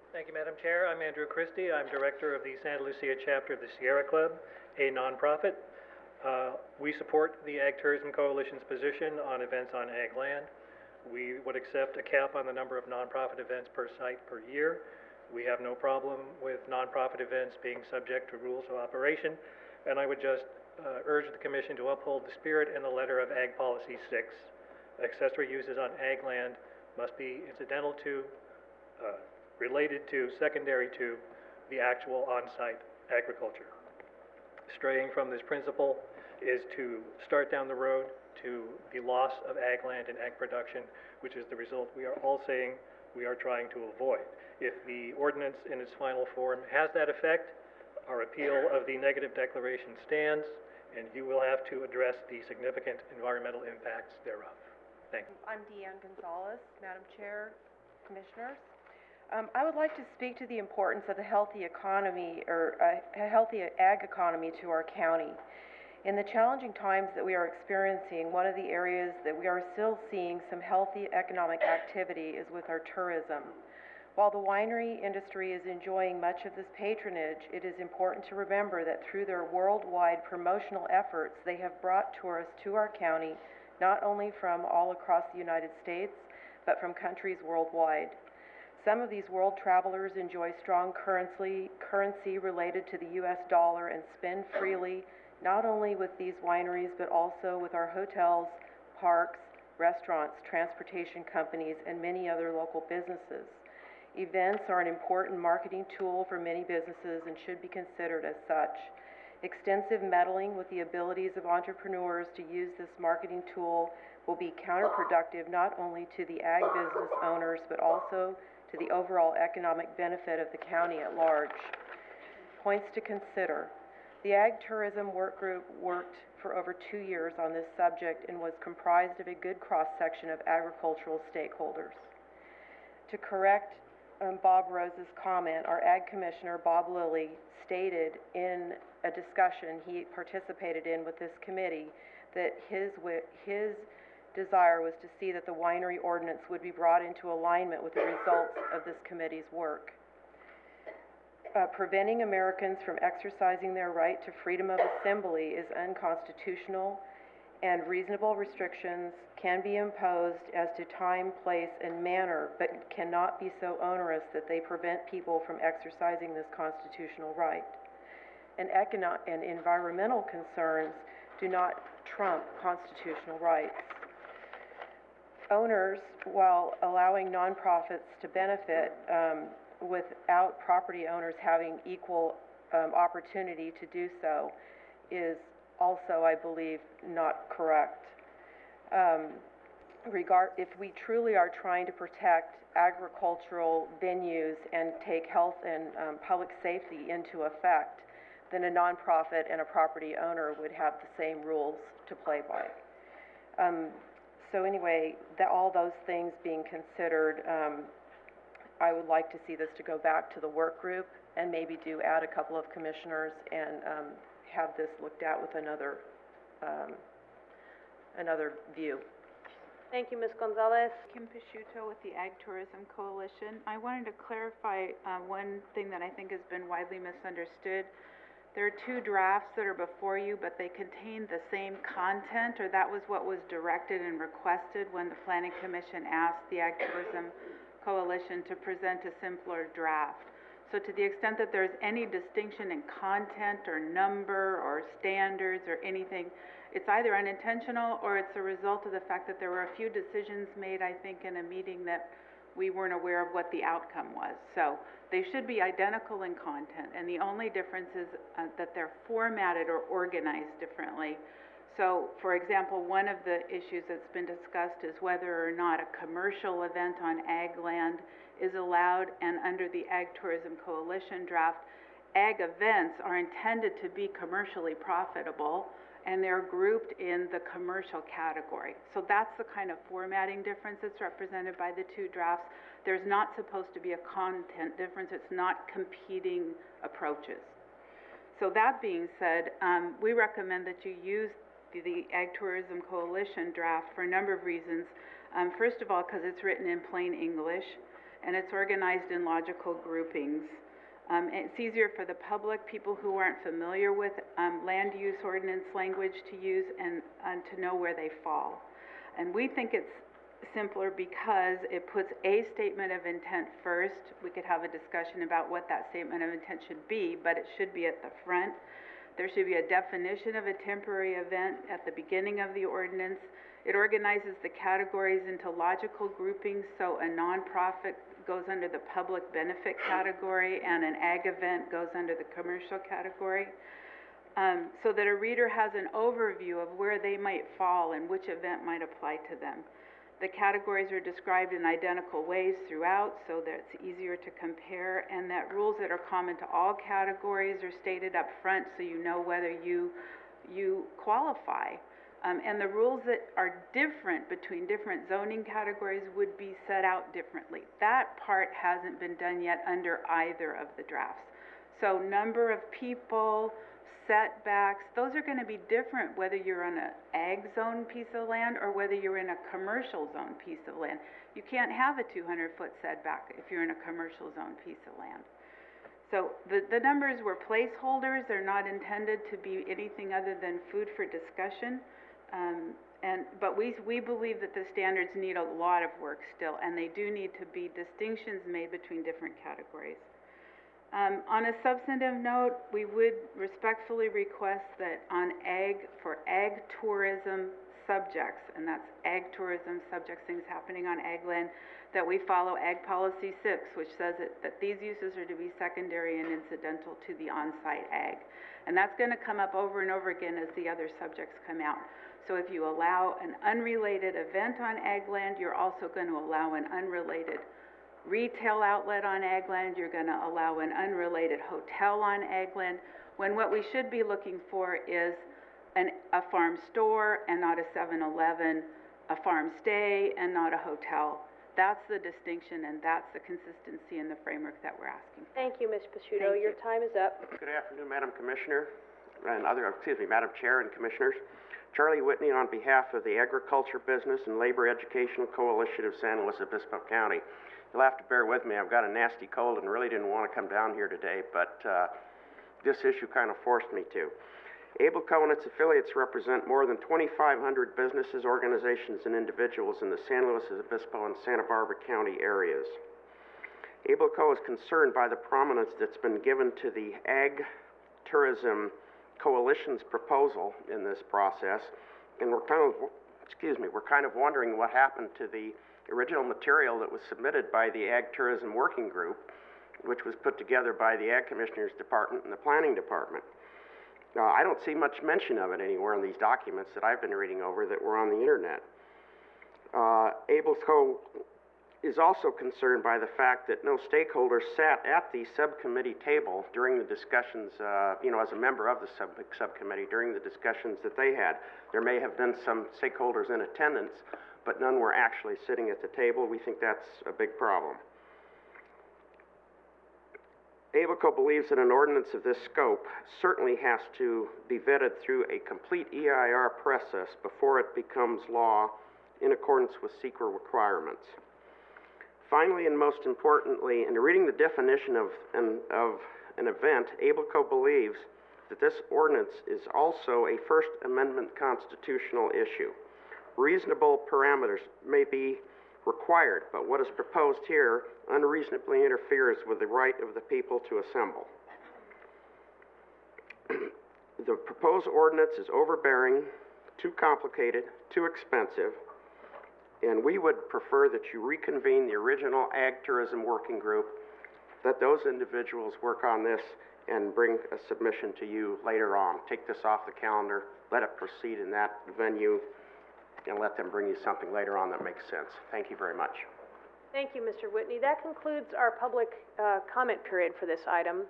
Thank you, Madam Chair. I'm Andrew Christie. I'm director of the Santa Lucia chapter of the Sierra Club, a nonprofit. We support the Ag Tourism Coalition's position on events on ag land. We would accept a cap on the number of nonprofit events per site per year. We have no problem with nonprofit events being subject to rules of operation, and I would just urge the Commission to uphold the spirit and the letter of Ag Policy 6. Accessory uses on ag land must be incidental to, related to, secondary to the actual on-site agriculture. Straying from this principle is to start down the road to the loss of ag land and ag production, which is the result we are all saying we are trying to avoid. If the ordinance in its final form has that effect, our appeal of the negative declaration stands, and you will have to address the significant environmental impacts thereof. Thank you. I'm Deanne Gonzalez, Madam Chair, Commissioners. I would like to speak to the importance of a healthy economy, or a healthy ag economy to our county. In the challenging times that we are experiencing, one of the areas that we are still seeing some healthy economic activity is with our tourism. While the winery industry is enjoying much of this patronage, it is important to remember that through their worldwide promotional efforts, they have brought tourists to our county, not only from all across the United States, but from countries worldwide. Some of these world travelers enjoy strong currency related to the U.S. dollar and spend freely, not only with these wineries, but also with our hotels, parks, restaurants, transportation companies, and many other local businesses. Events are an important marketing tool for many businesses and should be considered as such. Extensive meddling with the abilities of entrepreneurs to use this marketing tool will be counterproductive not only to the ag business owners, but also to the overall economic benefit of the county at large. Points to consider. The Ag Tourism Work Group worked for over 2 years on this subject and was comprised of a good cross-section of agricultural stakeholders. To correct Bob Rose's comment, our Ag Commissioner, Bob Lilly, stated in a discussion he participated in with this committee that his desire was to see that the winery ordinance would be brought into alignment with the results of this committee's work. Preventing Americans from exercising their right to freedom of assembly is unconstitutional, and reasonable restrictions can be imposed as to time, place, and manner, but cannot be so onerous that they prevent people from exercising this constitutional right. And environmental concerns do not trump constitutional rights. Owners, while allowing nonprofits to benefit without property owners having equal opportunity to do so, is also, I believe, not correct. If we truly are trying to protect agricultural venues and take health and public safety into effect, then a nonprofit and a property owner would have the same rules to play by. So anyway, all those things being considered, I would like to see this to go back to the work group and maybe add a couple of commissioners and have this looked at with another view. Thank you, Ms. Gonzalez. Kim Pisciuto with the Ag Tourism Coalition. I wanted to clarify one thing that I think has been widely misunderstood. There are 2 drafts that are before you, but they contain the same content, or that was what was directed and requested when the Planning Commission asked the Ag Tourism Coalition to present a simpler draft. So to the extent that there's any distinction in content or number or standards or anything, it's either unintentional or it's a result of the fact that there were a few decisions made, I think, in a meeting that we weren't aware of what the outcome was. So they should be identical in content, and the only difference is that they're formatted or organized differently. So, for example, one of the issues that's been discussed is whether or not a commercial event on ag land is allowed, and under the Ag Tourism Coalition draft, ag events are intended to be commercially profitable, and they're grouped in the commercial category. So that's the kind of formatting difference that's represented by the 2 drafts. There's not supposed to be a content difference. It's not competing approaches. So that being said, we recommend that you use the Ag Tourism Coalition draft for a number of reasons. First of all, because it's written in plain English. and it's organized in logical groupings. It's easier for the public, people who aren't familiar with land use ordinance language to use and to know where they fall. And we think it's simpler because it puts a statement of intent first. We could have a discussion about what that statement of intent should be, but it should be at the front. There should be a definition of a temporary event at the beginning of the ordinance. It organizes the categories into logical groupings, so a nonprofit goes under the public benefit category and an ag event goes under the commercial category, so that a reader has an overview of where they might fall and which event might apply to them. The categories are described in identical ways throughout, so that it's easier to compare, and that rules that are common to all categories are stated up front so you know whether you qualify. And the rules that are different between different zoning categories would be set out differently. That part hasn't been done yet under either of the drafts. So number of people, setbacks, those are going to be different whether you're on an ag zone piece of land or whether you're in a commercial zone piece of land. You can't have a 200-foot setback if you're in a commercial zone piece of land. So the numbers were placeholders. They're not intended to be anything other than food for discussion. But we believe that the standards need a lot of work still, and they do need to be distinctions made between different categories. On a substantive note, we would respectfully request that for ag tourism subjects, and that's ag tourism subjects, things happening on ag land, that we follow Ag Policy 6, which says that these uses are to be secondary and incidental to the on-site ag. And that's going to come up over and over again as the other subjects come out. So if you allow an unrelated event on ag land, you're also going to allow an unrelated retail outlet on ag land, you're going to allow an unrelated hotel on ag land, when what we should be looking for is a farm store and not a 7-Eleven, a farm stay and not a hotel. That's the distinction, and that's the consistency in the framework that we're asking for. Thank you, Ms. Picciuto. Your time is up. Good afternoon, Madam Commissioner and Madam Chair and Commissioners. Charlie Whitney on behalf of the Agriculture, Business, and Labor Educational Coalition of San Luis Obispo County. You'll have to bear with me. I've got a nasty cold and really didn't want to come down here today, but this issue kind of forced me to. ABLCO and its affiliates represent more than 2,500 businesses, organizations, and individuals in the San Luis Obispo and Santa Barbara County areas. ABLCO is concerned by the prominence that's been given to the Ag Tourism Coalition's proposal in this process, and we're kind of wondering what happened to the original material that was submitted by the Ag Tourism Working Group, which was put together by the Ag Commissioner's Department and the Planning Department. I don't see much mention of it anywhere in these documents that I've been reading over that were on the internet. ABLCO is also concerned by the fact that no stakeholders sat at the subcommittee table during the discussions, as a member of the subcommittee during the discussions that they had. There may have been some stakeholders in attendance, but none were actually sitting at the table. We think that's a big problem. ABLCO believes that an ordinance of this scope certainly has to be vetted through a complete EIR process before it becomes law in accordance with SEQR requirements. Finally, and most importantly, in reading the definition of an event, ABLCO believes that this ordinance is also a First Amendment constitutional issue. Reasonable parameters may be required, but what is proposed here unreasonably interferes with the right of the people to assemble. The proposed ordinance is overbearing, too complicated, too expensive, and we would prefer that you reconvene the original Ag Tourism Working Group, let those individuals work on this, and bring a submission to you later on. Take this off the calendar, let it proceed in that venue, and let them bring you something later on that makes sense. Thank you very much. Thank you, Mr. Whitney. That concludes our public comment period for this item.